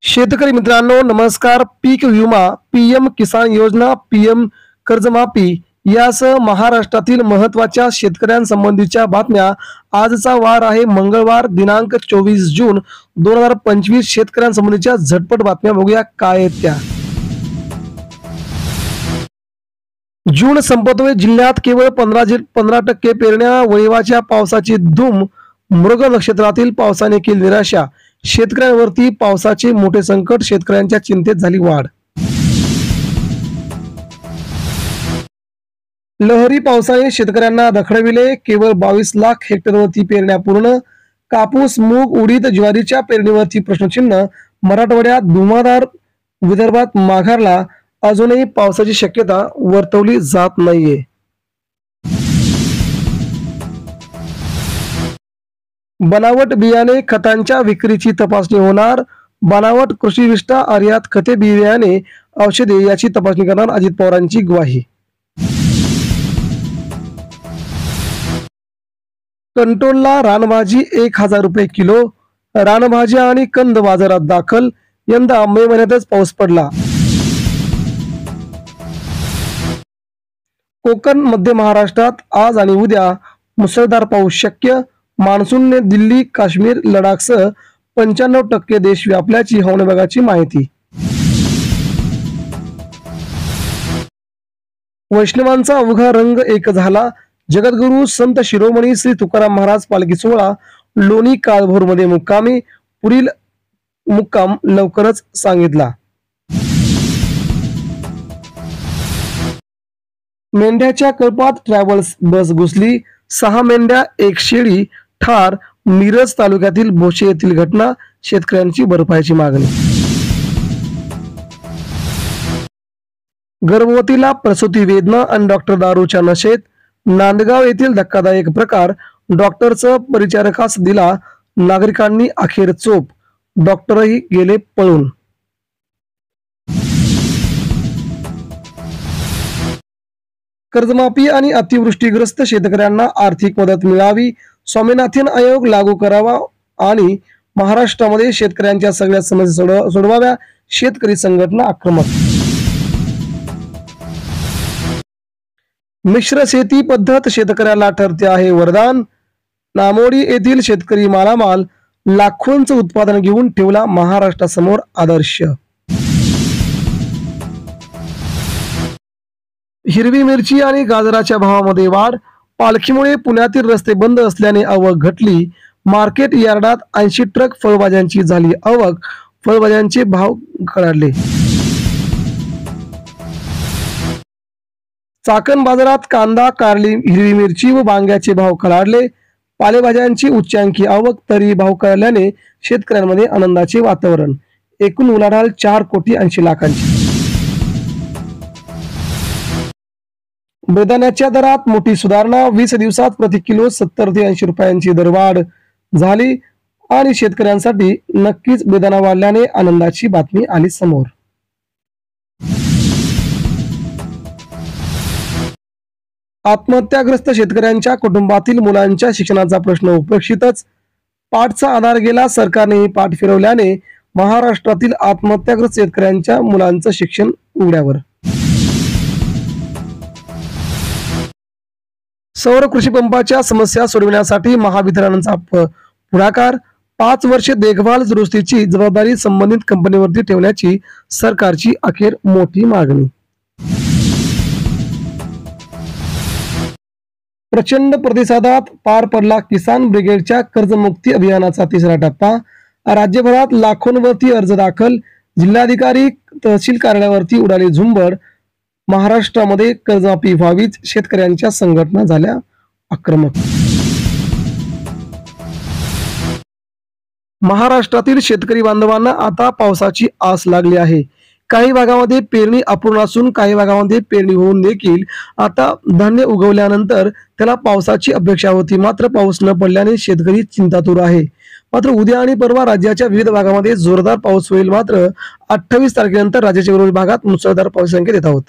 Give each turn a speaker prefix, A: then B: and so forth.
A: शेतकरी मित्रांनो नमस्कार. पीक विमा, पीएम किसान योजना, पीएम कर्जमाफी यासह महाराष्ट्रातील महत्त्वाच्या शेतकऱ्यांसंबंधीच्या बातम्या. आजचा वार आहे मंगळवार दिनांक 24 जून 2025. शेतकऱ्यांसंबंधीच्या झटपट बातम्या बघूया काय आहेत त्या. जून संपतोय, जिल्ह्यात केवळ 15% पेरण्या. वळिवाच्या पावसाची धूम, मृग नक्षत्रातील पावसाने केली निराशा. शेतकऱ्यांवरती पावसाचे मोठे संकट, शेतकऱ्यांच्या चिंतेत झाली वाढ. लहरी पावसाने शेतकऱ्यांना दखडविले, केवळ 22 लाख हेक्टरवरती पेरण्या पूर्ण. कापूस, मूग, उडीद, ज्वारीच्या पेरणीवरती प्रश्नचिन्ह. मराठवाड्यात धुमाधार, विदर्भात माघारला. अजूनही पावसाची शक्यता वर्तवली जात नाहीये. बनावट बियाणे खतांच्या विक्रीची तपासणी होणार. बनावट कृषी विष्ठा, आयात खते, बियाणे, औषधे याची तपासणी करणार. अजित पवारांची ग्वाही. कंट्रोलला रानभाजी 1000 रुपये किलो. रानभाज्या आणि कंद बाजारात दाखल. यंदा मे महिन्यातच पाऊस पडला. कोकण, मध्य महाराष्ट्रात आज आणि उद्या मुसळधार पाऊस शक्य. मान्सूनने दिल्ली, काश्मीर, लडाखसह 95% देश व्यापल्याची हवामान विभागाची माहिती. वैष्णवांचा अवघा रंग एक झाला. जगद्गुरू संत शिरोमणी श्री तुकाराम महाराज पालखी सोहळा लोणी काळभोरमध्ये मुक्कामी. पुढील मुक्काम लवकरच सांगितला. मेंढ्याच्या कळपात ट्रॅव्हल्स बस घुसली. 6 मेंढ्या, 1 शेळी ठार. मिरज तालुक्यातील भोसे येथील घटना. शेतकऱ्यांची भरपाईची मागणी. गर्भवतीला प्रसूती वेदना आणि डॉक्टर दारूच्या नशेत. नांदगाव येथील धक्कादायक प्रकार. डॉक्टरचा परिचारकास दिला नागरिकांनी अखेर चोप. डॉक्टरही गेले पळून. कर्जमाफी आणि अतिवृष्टीग्रस्त शेतकऱ्यांना आर्थिक मदत मिळावी. स्वामीनाथन आयोग लागू करावा आणि महाराष्ट्रामध्ये शेतकऱ्यांच्या सगळ्या समस्या सोडवाव्या. शेतकरी संघटना आक्रमक. मिश्र शेती पद्धत शेतकऱ्याला ठरते आहे वरदान. नामोडी येथील शेतकरी मालामाल. लाखोंचं उत्पादन घेऊन ठेवला महाराष्ट्रासमोर आदर्श. हिरवी मिरची आणि गाजराच्या भावामध्ये वाढ. पालखीमुळे पुण्यातील रस्ते बंद असल्याने आवक घटली. मार्केट यार्डात 80 ट्रक फळभाज्यांची झाली आवक. फळभाज्यांचे भाव कडाडले. चाकण बाजारात कांदा, कारली, हिरवी मिरची व वांग्याचे भाव कडाडले. पालेभाज्यांची उच्चांकी आवक, तरी भाव कडाडल्याने शेतकऱ्यांमध्ये आनंदाचे वातावरण. एकूण उलाढाल 4,80,00,000,000. बेदाण्याच्या दरात मोठी सुधारणा. 20 दिवसात प्रति किलो 70 ते 80 रुपयांची दरवाढ झाली आणि शेतकऱ्यांसाठी नक्कीच बेदाणा वाढल्याने आनंदाची बातमी आली समोर. आत्महत्याग्रस्त शेतकऱ्यांच्या कुटुंबातील मुलांच्या शिक्षणाचा प्रश्न उपेक्षितच. पाठचा आधार गेला. सरकारनेही पाठ फिरवल्याने महाराष्ट्रातील आत्महत्याग्रस्त शेतकऱ्यांच्या मुलांचं शिक्षण उघड्यावर. सौर कृषी पंपाच्या समस्या सोडविण्यासाठी महावितरणचा पुढाकार. 5 वर्षे देखभाल दुरुस्तीची जबाबदारी संबंधित कंपनीवरती ठेवण्याची सरकारची अखेर मोठी मागणी. प्रचंड प्रतिसादात पार पडला किसान ब्रिगेडच्या कर्जमुक्ती अभियानाचा 3रा टप्पा. राज्यभरात लाखोंवरती अर्ज दाखल. जिल्हाधिकारी, तहसील कार्यालयावरती उडाली झुंबड. महाराष्ट्रामध्ये कर्जमाफी व्हावीच, शेतकऱ्यांच्या संघटना झाल्या आक्रमक. महाराष्ट्रातील शेतकरी बांधवांना आता पावसाची आस लागली आहे. काही भागामध्ये पेरणी अपूर्ण असून काही भागामध्ये पेरणी होऊन देखील आता धान्य उगवल्यानंतर त्याला पावसाची अपेक्षा होती. मात्र पाऊस न पडल्याने शेतकरी चिंतातूर आहे. मात्र उद्या आणि परवा राज्याच्या विविध भागामध्ये जोरदार पाऊस होईल. मात्र 28 तारखेनंतर राज्याच्या उर्वरित भागात मुसळधार पाऊस संकेत येत आहोत.